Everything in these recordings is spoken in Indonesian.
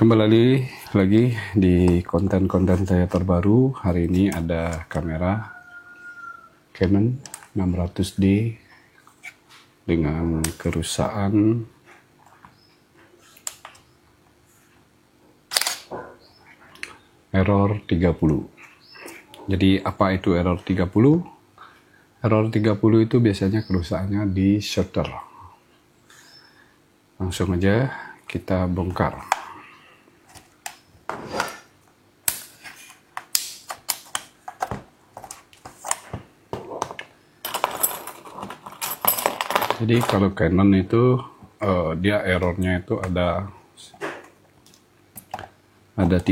Kembali lagi di konten-konten saya terbaru. Hari ini ada kamera Canon 600D dengan kerusakan error 30. Jadi apa itu error 30? Error 30 itu biasanya kerusakannya di shutter. Langsung aja kita bongkar. Jadi kalau Canon itu dia errornya itu ada 30,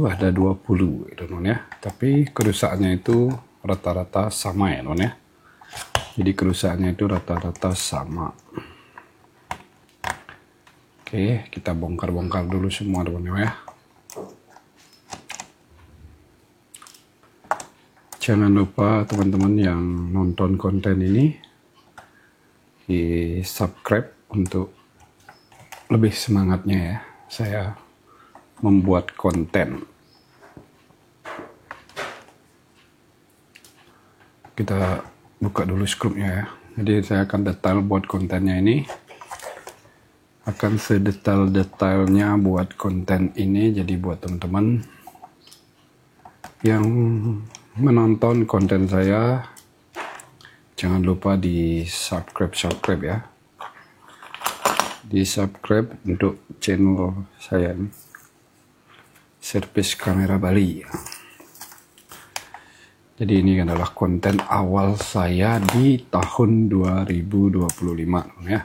ada 20 gitu ya. Tapi kerusakannya itu rata-rata sama ya ya. Jadi kerusakannya itu rata-rata sama. Oke, kita bongkar-bongkar dulu semua ya. Jangan lupa teman-teman yang nonton konten ini di subscribe untuk lebih semangatnya ya saya membuat konten. Kita buka dulu scriptnya ya. Jadi saya akan detail buat kontennya ini, akan sedetail-detailnya buat konten ini. Jadi buat teman-teman yang menonton konten saya, jangan lupa di subscribe ya, di subscribe untuk channel saya ini, Servis Kamera Bali. Jadi ini adalah konten awal saya di tahun 2025 ya.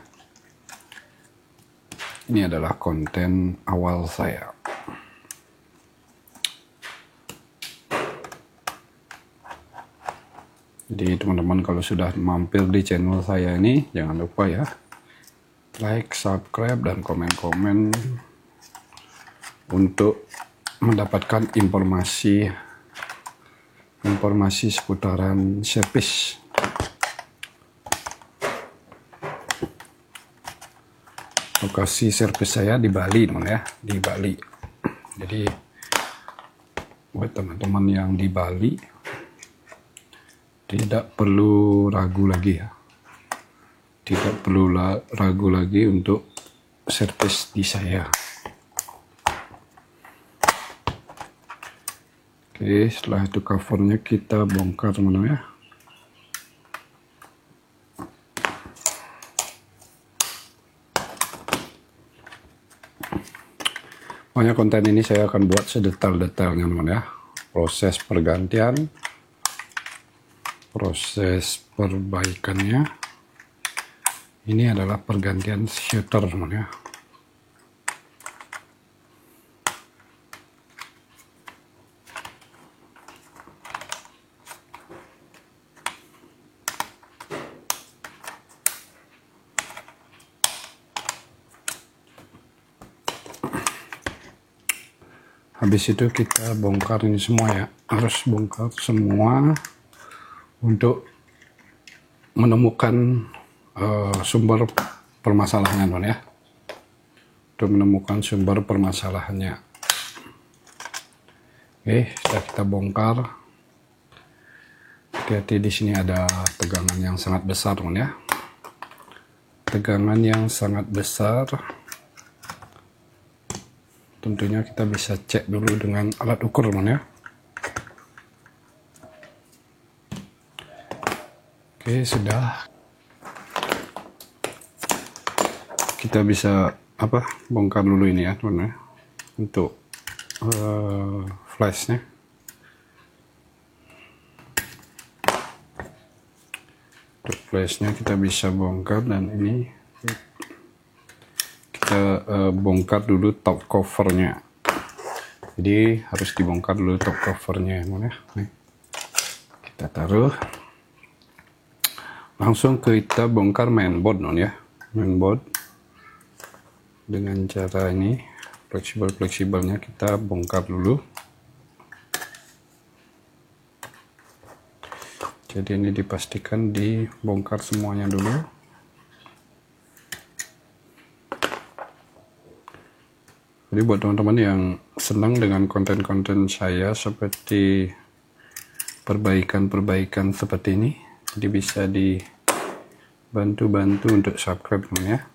Ini adalah konten awal saya. Jadi teman-teman kalau sudah mampir di channel saya ini, jangan lupa ya like, subscribe, dan komen-komen untuk mendapatkan informasi seputaran servis. Lokasi servis saya di Bali teman ya, di Bali. Jadi buat teman-teman yang di Bali tidak perlu ragu lagi ya. Tidak perlu ragu lagi untuk servis di saya. Oke, setelah itu covernya kita bongkar teman-teman ya. Pokoknya konten ini saya akan buat sedetail-detailnya teman ya. Proses pergantian, proses perbaikannya. Ini adalah pergantian shutter teman ya. Habis itu kita bongkar ini semua ya, harus bongkar semua untuk menemukan sumber permasalahannya teman ya. Untuk menemukan sumber permasalahannya. Oke, sudah kita bongkar. Hati-hati, di sini ada tegangan yang sangat besar teman ya. Tegangan yang sangat besar. Tentunya kita bisa cek dulu dengan alat ukur teman ya. Oke, sudah. Kita bisa bongkar dulu ini ya teman ya, untuk flashnya. Untuk flashnya kita bisa bongkar, dan ini kita bongkar dulu top covernya. Jadi harus dibongkar dulu top covernya ya. Nih, kita taruh. Langsung kita bongkar mainboard ya. Mainboard dengan cara ini, fleksibelnya kita bongkar dulu. Jadi ini dipastikan dibongkar semuanya dulu. Jadi buat teman-teman yang senang dengan konten-konten saya seperti perbaikan-perbaikan seperti ini, jadi bisa dibantu untuk subscribe ya.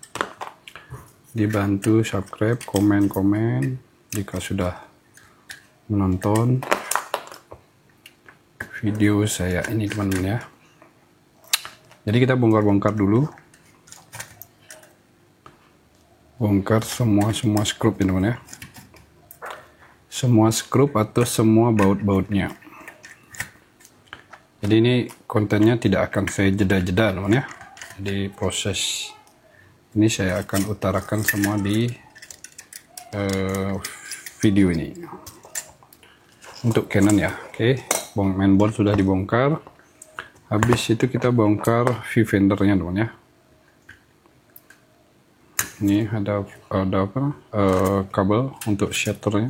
Dibantu subscribe, komen-komen jika sudah menonton video saya ini teman-teman ya. Jadi kita bongkar-bongkar dulu, bongkar semua skrup ya teman-teman ya, semua skrup atau semua baut-bautnya. Jadi ini kontennya tidak akan saya jeda-jeda teman-teman ya. Jadi proses ini saya akan utarakan semua di video ini untuk Canon ya. Oke, mainboard sudah dibongkar. Habis itu kita bongkar viewfindernya teman ya. Ini ada apa? Kabel untuk shutternya.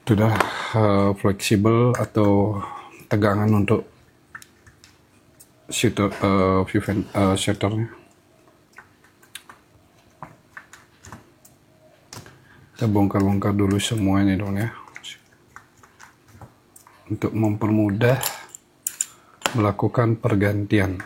Sudah fleksibel atau tegangan untuk shutternya. Kita bongkar-bongkar dulu semua ini dong ya, untuk mempermudah melakukan pergantian.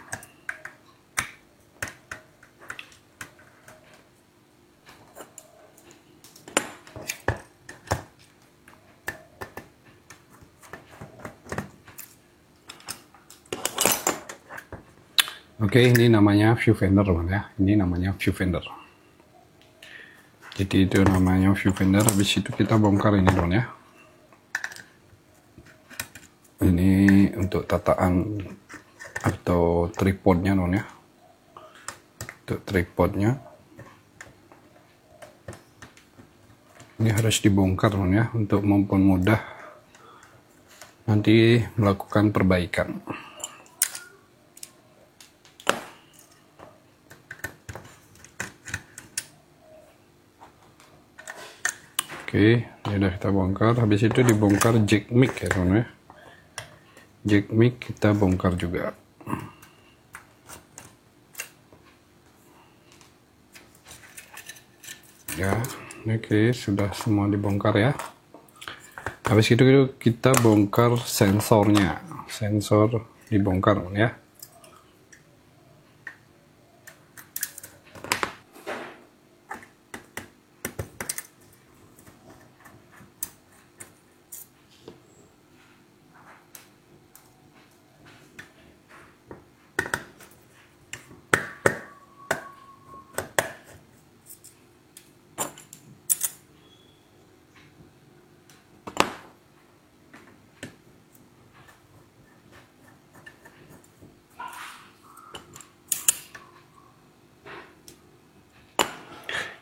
Oke, ini namanya viewfinder teman ya. Ini namanya viewfinder. Jadi itu namanya viewfinder. Habis itu kita bongkar ini teman ya. Ini untuk tataan atau tripodnya teman ya. Untuk tripodnya ini harus dibongkar teman ya, untuk mempermudah nanti melakukan perbaikan. Oke, ini udah kita bongkar. Habis itu dibongkar jack mic ya teman ya. Jack mic kita bongkar juga. Ya, oke, sudah semua dibongkar ya. Habis itu kita bongkar sensornya. Sensor dibongkar ya.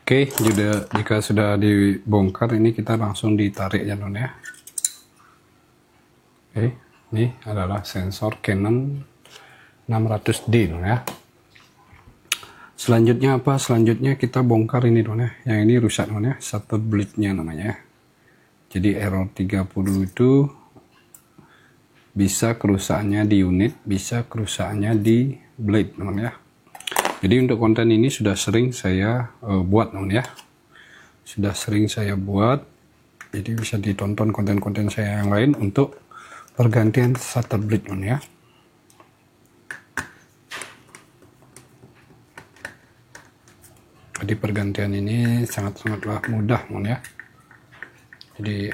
Oke, jika sudah dibongkar ini kita langsung ditarik ya teman ya. Oke, ini adalah sensor Canon 600D teman ya. Selanjutnya apa? Selanjutnya kita bongkar ini teman ya. Yang ini rusak teman ya, shutter blade-nya namanya ya. Jadi error 30 itu bisa kerusakannya di unit, bisa kerusakannya di blade teman ya. Jadi untuk konten ini sudah sering saya buat teman ya, sudah sering saya buat, jadi bisa ditonton konten-konten saya yang lain untuk pergantian shutter blade teman ya. Jadi pergantian ini sangat-sangatlah mudah teman ya. Jadi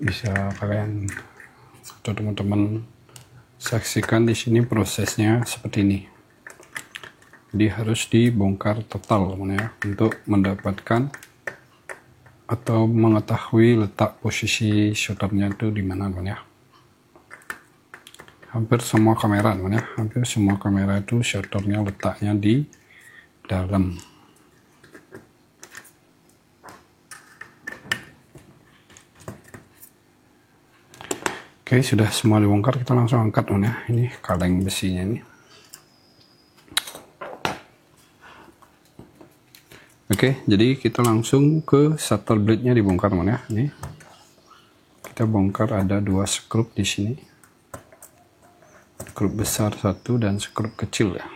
bisa kalian atau teman-teman saksikan di sini prosesnya seperti ini. Jadi harus dibongkar total teman ya, untuk mendapatkan atau mengetahui letak posisi shutternya itu di mana teman ya. Hampir semua kamera teman ya, hampir semua kamera itu shutternya letaknya di dalam. Oke, sudah semua dibongkar, kita langsung angkat teman ya. Ini kaleng besinya ini. Oke, jadi kita langsung ke shutter blade-nya dibongkar teman ya. Ini kita bongkar, ada 2 skrup di sini. Skrup besar 1 dan skrup kecil ya.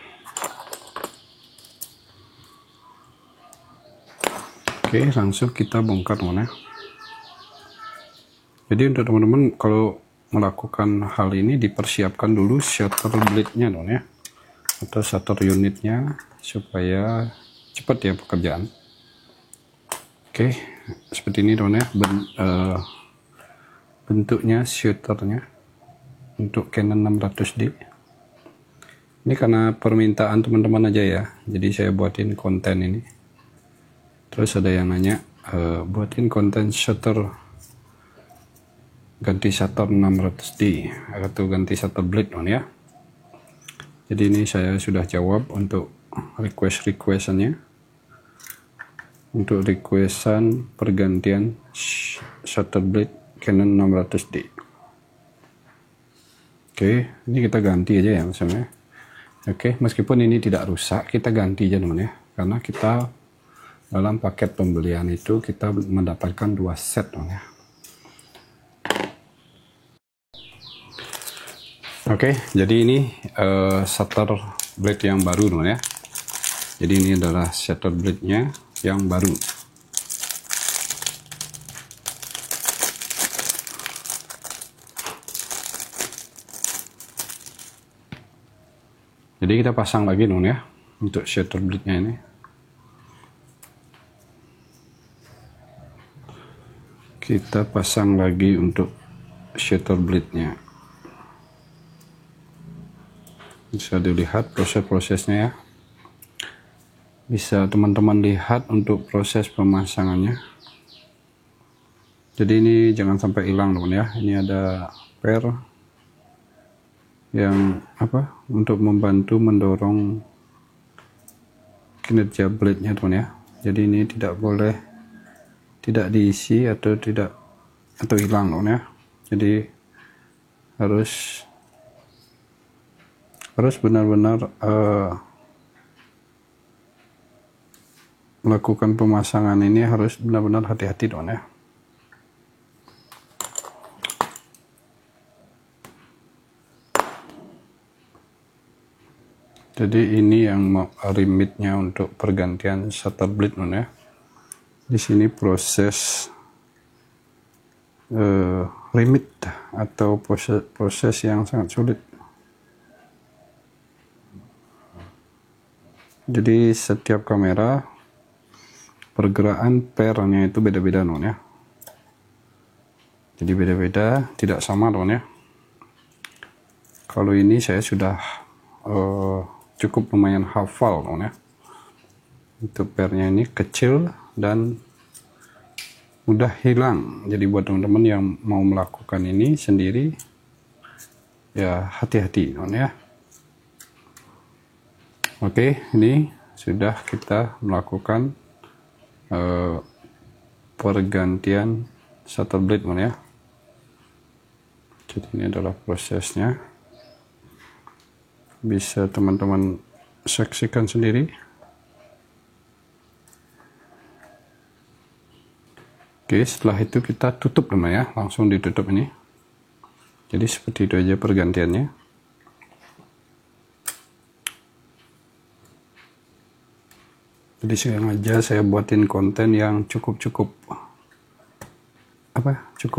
Oke, langsung kita bongkar teman ya. Jadi untuk teman-teman kalau melakukan hal ini dipersiapkan dulu shutter blade-nya teman ya, atau shutter unitnya supaya cepat ya pekerjaan. Oke, seperti ini teman ya bentuknya shutternya untuk Canon 600D. Ini karena permintaan teman-teman aja ya, jadi saya buatin konten ini. Terus ada yang nanya, buatin konten shutter, ganti shutter 600D atau ganti shutter blade ya. Jadi ini saya sudah jawab untuk request-requestannya, untuk requestan pergantian shutter blade Canon 600D. Oke, ini kita ganti aja ya misalnya. Oke, meskipun ini tidak rusak, kita ganti aja teman ya, karena kita dalam paket pembelian itu kita mendapatkan 2 set teman ya. Oke, jadi ini shutter blade yang baru teman ya. Jadi ini adalah shutter blade-nya yang baru. Jadi kita pasang lagi teman ya untuk shutter blade-nya ini. Kita pasang lagi untuk shutter blade-nya. Bisa dilihat proses-prosesnya ya. Bisa teman-teman lihat untuk proses pemasangannya. Jadi ini jangan sampai hilang teman ya. Ini ada per yang untuk membantu mendorong kinerja blade-nya teman ya. Jadi ini tidak boleh tidak diisi atau hilang teman ya. Jadi harus benar-benar melakukan pemasangan ini harus benar-benar hati-hati teman ya. Jadi ini yang limitnya untuk pergantian shutter blade teman ya. Di sini proses limit atau proses yang sangat sulit. Jadi setiap kamera pergerakan pernya itu beda-beda teman ya. Jadi beda-beda, tidak sama teman ya. Kalau ini saya sudah cukup lumayan hafal teman ya. Untuk pernya ini kecil dan mudah hilang. Jadi buat teman-teman yang mau melakukan ini sendiri ya hati-hati teman ya. Oke, ini sudah kita melakukan pergantian shutter blade teman ya. Jadi ini adalah prosesnya. Bisa teman-teman saksikan sendiri. Oke, setelah itu kita tutup teman ya, langsung ditutup ini. Jadi seperti itu aja pergantiannya. Jadi sengaja saya buatin konten yang cukup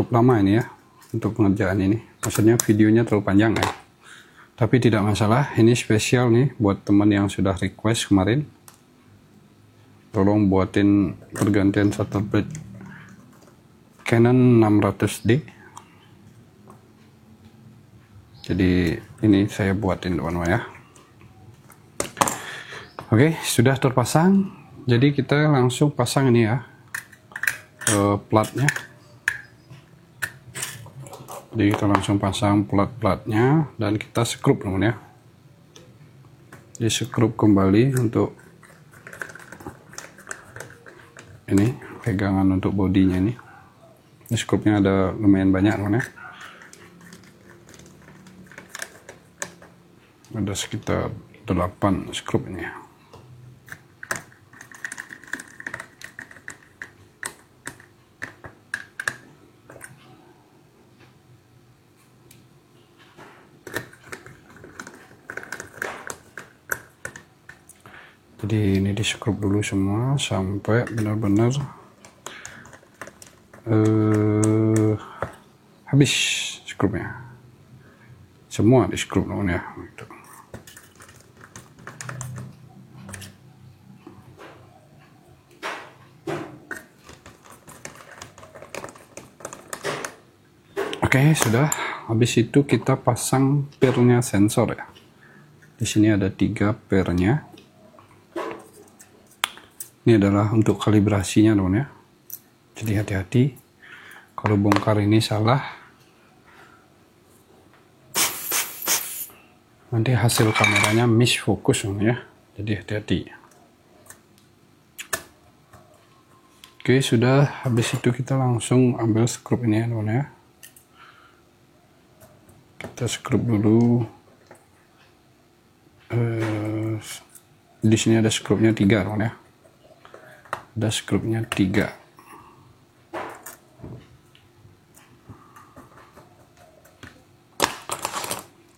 lama ini ya untuk pengerjaan ini. Maksudnya videonya terlalu panjang ya. Tapi tidak masalah, ini spesial nih buat teman yang sudah request kemarin. Tolong buatin pergantian shutter blade Canon 600D. Jadi ini saya buatin teman-teman ya. Oke, sudah terpasang. Jadi kita langsung pasang ini ya, platnya. Jadi kita langsung pasang plat-platnya dan kita skrup teman ya. Jadi skrup kembali untuk ini pegangan untuk bodinya ini. Ini skrupnya ada lumayan banyak teman ya. Ada sekitar 8 skrup ini ya. Jadi ini di skrup dulu semua sampai benar-benar habis skrupnya, semua di skrup teman ya. Oke, sudah. Habis itu kita pasang pairnya sensor ya. Di sini ada 3 pairnya. Ini adalah untuk kalibrasinya teman ya. Jadi hati-hati kalau bongkar ini salah, nanti hasil kameranya miss fokus teman ya. Jadi hati-hati. Oke, sudah. Habis itu kita langsung ambil skrup ini ya teman ya. Kita skrup dulu. Di sini ada skrupnya 3 teman ya. Ada skrupnya 3.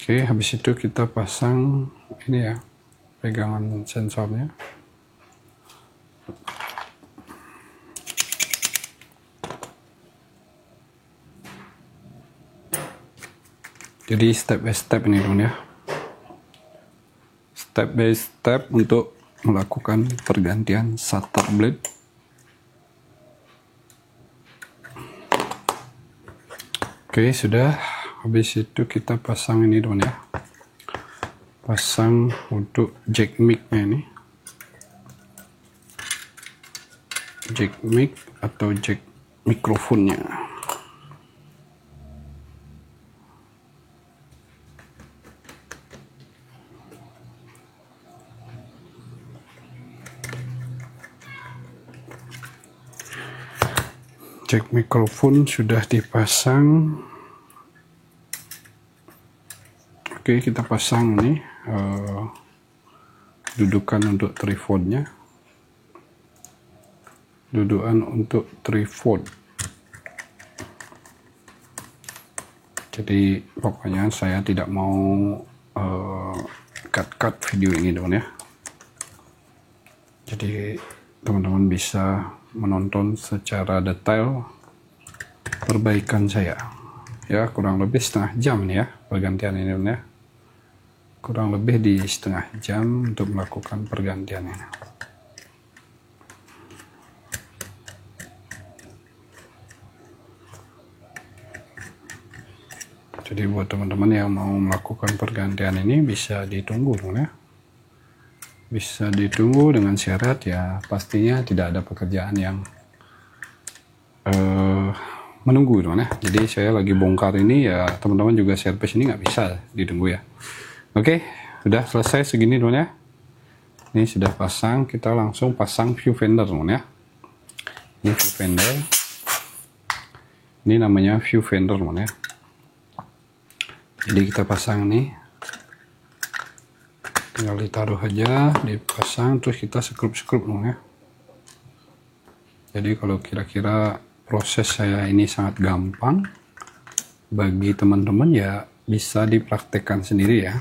Oke, habis itu kita pasang ini ya, pegangan sensornya. Jadi step by step ini teman ya. Step by step untuk melakukan pergantian shutter blade. Oke, sudah. Habis itu kita pasang ini teman ya. Pasang untuk jack mic-nya ini. Jack mic atau jack mikrofonnya. Jack mikrofon sudah dipasang. Oke, kita pasang nih dudukan untuk tripodnya. Dudukan untuk tripod. Jadi pokoknya saya tidak mau cut video ini teman ya. Jadi teman-teman bisa menonton secara detail perbaikan saya ya, kurang lebih setengah jam nih ya pergantian ini teman ya. Kurang lebih di setengah jam untuk melakukan pergantian ini. Jadi buat teman-teman yang mau melakukan pergantian ini bisa ditunggu teman ya. Bisa ditunggu dengan syarat ya pastinya tidak ada pekerjaan yang menunggu teman ya. Jadi saya lagi bongkar ini ya, teman-teman juga servis ini nggak bisa ditunggu ya. Oke, sudah selesai segini teman ya. Ini sudah pasang, kita langsung pasang viewfinder teman ya. Ini viewfinder. Ini namanya viewfinder teman ya. Jadi kita pasang nih. Tinggal ditaruh aja, dipasang, terus kita skrup dong ya. Jadi kalau kira-kira proses saya ini sangat gampang, bagi teman-teman ya bisa dipraktekkan sendiri ya.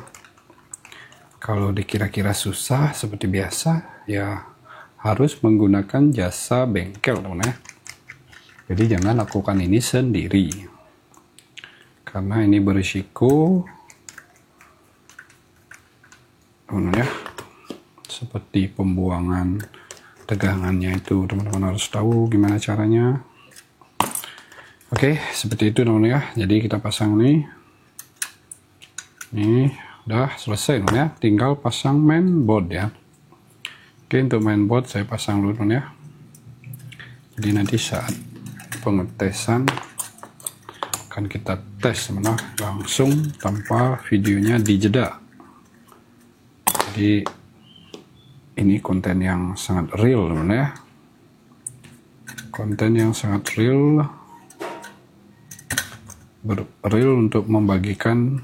Kalau dikira-kira susah seperti biasa ya harus menggunakan jasa bengkel teman ya. Jadi jangan lakukan ini sendiri, karena ini berisiko ya, seperti pembuangan tegangannya itu teman-teman harus tahu gimana caranya. Oke, seperti itu teman ya. Jadi kita pasang nih, ini udah selesai teman ya, tinggal pasang mainboard ya. Oke, untuk mainboard saya pasang dulu teman ya. Jadi nanti saat pengetesan akan kita tes teman langsung tanpa videonya dijeda. Jadi ini konten yang sangat real teman ya, konten yang sangat real, real untuk membagikan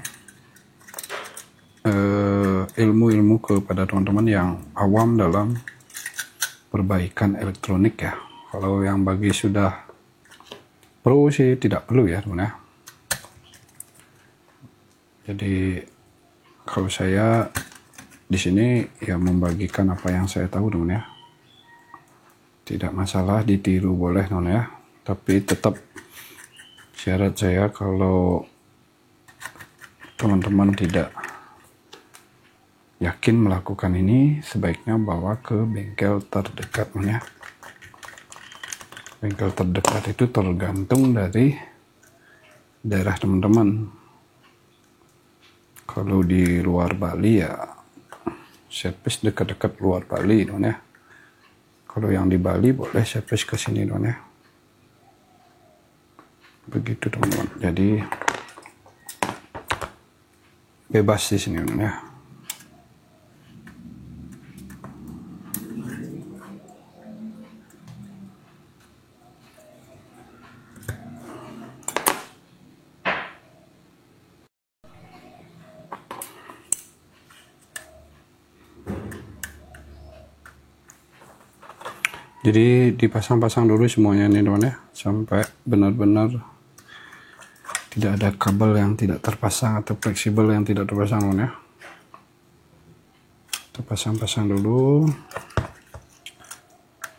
ilmu-ilmu kepada teman-teman yang awam dalam perbaikan elektronik ya. Kalau yang bagi sudah pro sih tidak perlu ya teman ya. Jadi kalau saya di sini ya membagikan apa yang saya tahu teman ya. Tidak masalah ditiru boleh teman ya. Tapi tetap syarat saya, kalau teman-teman tidak yakin melakukan ini, sebaiknya bawa ke bengkel terdekat ya. Bengkel terdekat itu tergantung dari daerah teman-teman. Kalau di luar Bali ya servis dekat-dekat luar Bali ya. Kalau yang di Bali boleh servis ke sini ya. Begitu teman-teman. Jadi bebas di sini ya. Jadi dipasang-pasang dulu semuanya nih teman ya, sampai benar-benar tidak ada kabel yang tidak terpasang atau fleksibel yang tidak terpasang teman ya. Kita pasang-pasang dulu.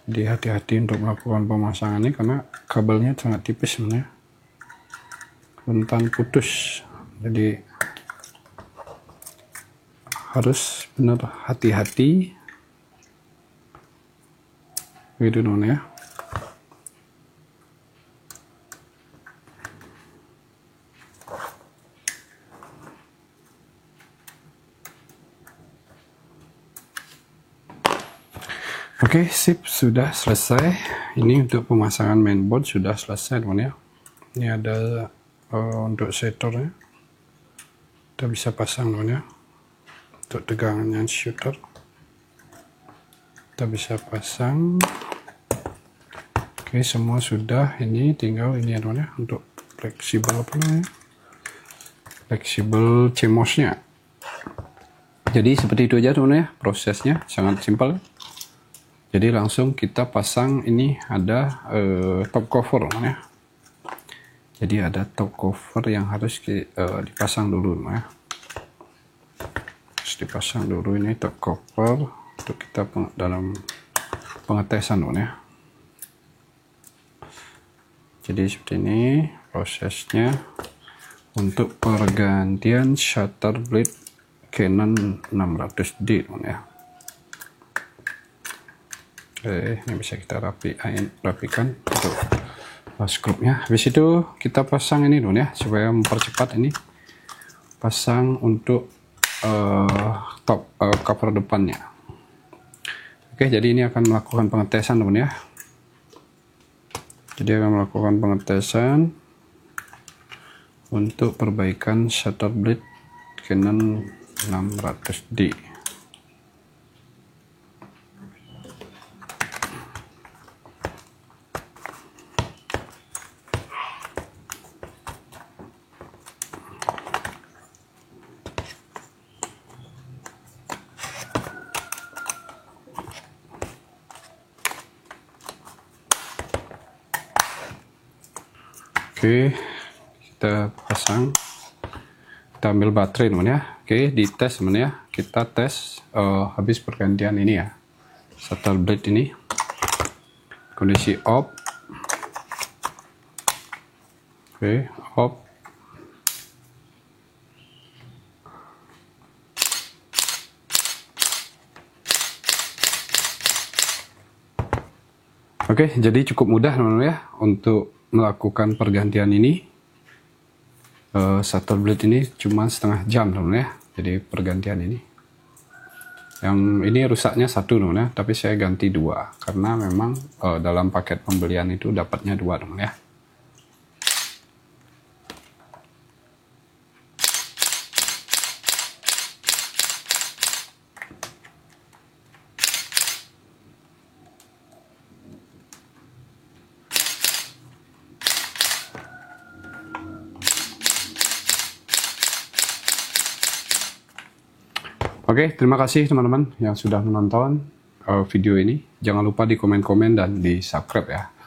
Jadi hati-hati untuk melakukan pemasangan ini karena kabelnya sangat tipis teman ya, rentan putus. Jadi harus benar hati-hati gitu teman ya. Oke, sip, sudah selesai. Ini untuk pemasangan mainboard sudah selesai teman ya. Ini ada untuk setornya, kita bisa pasang teman ya. Untuk tegangannya shooter kita bisa pasang. Oke, semua sudah. Ini tinggal ini ya teman ya, untuk fleksibel apa namanya, fleksibel CMOS-nya. Jadi seperti itu aja teman ya, prosesnya sangat simpel. Jadi langsung kita pasang. Ini ada top cover teman ya. Jadi ada top cover yang harus dipasang dulu teman ya. Harus dipasang dulu ini top cover untuk kita dalam pengetesan teman ya. Jadi seperti ini prosesnya untuk pergantian shutter blade Canon 600D teman ya. Oke, ini bisa kita rapikan untuk skrupnya. Habis itu kita pasang ini teman ya, supaya mempercepat ini. Pasang untuk top cover depannya. Oke, jadi ini akan melakukan pengetesan teman ya. Jadi akan melakukan pengetesan untuk perbaikan shutter blade Canon 600D. Oke, kita pasang, kita ambil baterai teman ya. Oke, dites teman ya, kita tes habis pergantian ini ya, shutter blade ini kondisi off. Oke, off. Oke, jadi cukup mudah teman-teman ya untuk melakukan pergantian ini. Shutter blade ini cuma setengah jam teman ya. Jadi pergantian ini, yang ini rusaknya satu teman ya, tapi saya ganti dua karena memang dalam paket pembelian itu dapatnya dua teman ya. Oke, terima kasih teman-teman yang sudah menonton video ini. Jangan lupa di komen-komen dan di subscribe ya.